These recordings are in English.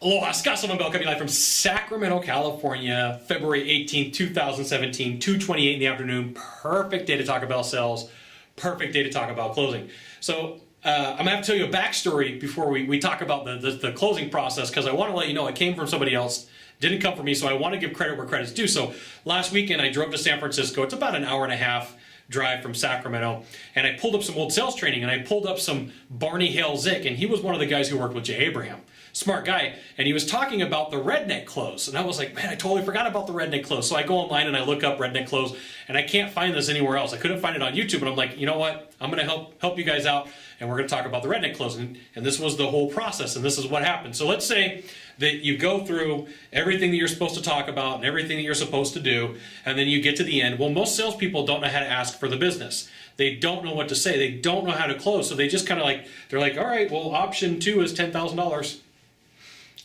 Aloha, Scott Bell coming live from Sacramento, California, February 18th, 2017, 2:28 in the afternoon. Perfect day to talk about sales. Perfect day to talk about closing. So I'm going to have to tell you a backstory before we talk about the closing process, because I want to let you know it came from somebody else. Didn't come from me, so I want to give credit where credit's due. So last weekend I drove to San Francisco. It's about an hour and a half drive from Sacramento, and I pulled up some old sales training, and I pulled up some Bernard Hale Zick, and he was one of the guys who worked with Jay Abraham. Smart guy, and he was talking about the Redneck close, and I was like, man, I totally forgot about the Redneck close. So I go online and I look up Redneck close, and I can't find this anywhere else. I couldn't find it on YouTube, and I'm like, you know what? I'm going to help you guys out, and we're going to talk about the Redneck close, and this was the whole process, and this is what happened. So let's say that you go through everything that you're supposed to talk about and everything that you're supposed to do, and then you get to the end. Well, most salespeople don't know how to ask for the business. They don't know what to say. They don't know how to close, so they just kind of like, they're like, all right, well, option 2 is $10,000.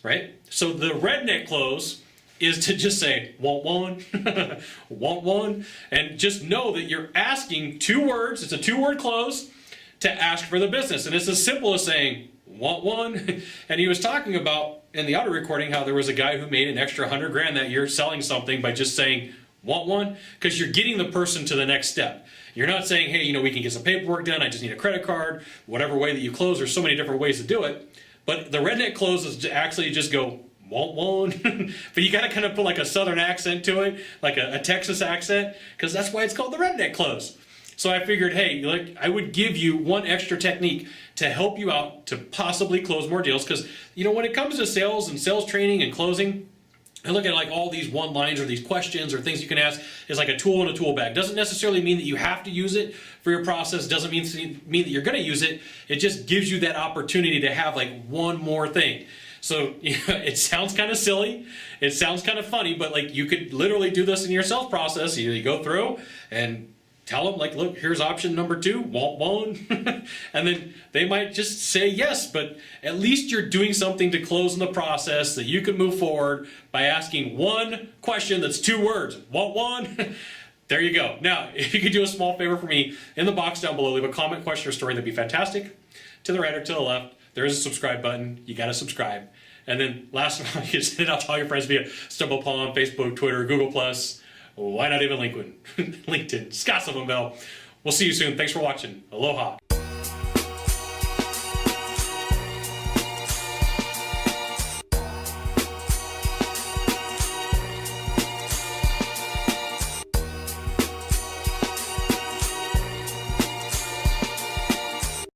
Right? So the Redneck close is to just say, want one, want one, and just know that you're asking 2 words. It's a 2-word close to ask for the business. And it's as simple as saying, want one. And he was talking about in the audio recording how there was a guy who made an extra 100 grand that year selling something by just saying, want one, because you're getting the person to the next step. You're not saying, hey, we can get some paperwork done. I just need a credit card. Whatever way that you close, there's so many different ways to do it. But the Redneck close is to actually just go, want one. But you got to kind of put like a southern accent to it, like a Texas accent, because that's why it's called the Redneck close. So I figured, hey, I would give you one extra technique to help you out to possibly close more deals. Because, when it comes to sales and sales training and closing, I look at like all these one-liners or these questions or things you can ask is like a tool in a tool bag. Doesn't necessarily mean that you have to use it for your process. Doesn't mean that you're going to use it. It just gives you that opportunity to have like one more thing. So it sounds kind of silly. It sounds kind of funny, but like you could literally do this in your sales process. You go through and tell them, like, look, here's option number 2, want one. And then they might just say yes, but at least you're doing something to close in the process that you can move forward by asking one question that's 2 words, want one. There you go. Now, if you could do a small favor for me, in the box down below, leave a comment, question, or story, that'd be fantastic. To the right or to the left, there is a subscribe button. You got to subscribe. And then last of all, you can send it out to all your friends via StumbleUpon, Facebook, Twitter, Google+. Why not even LinkedIn? LinkedIn. Scott Bell. We'll see you soon. Thanks for watching. Aloha.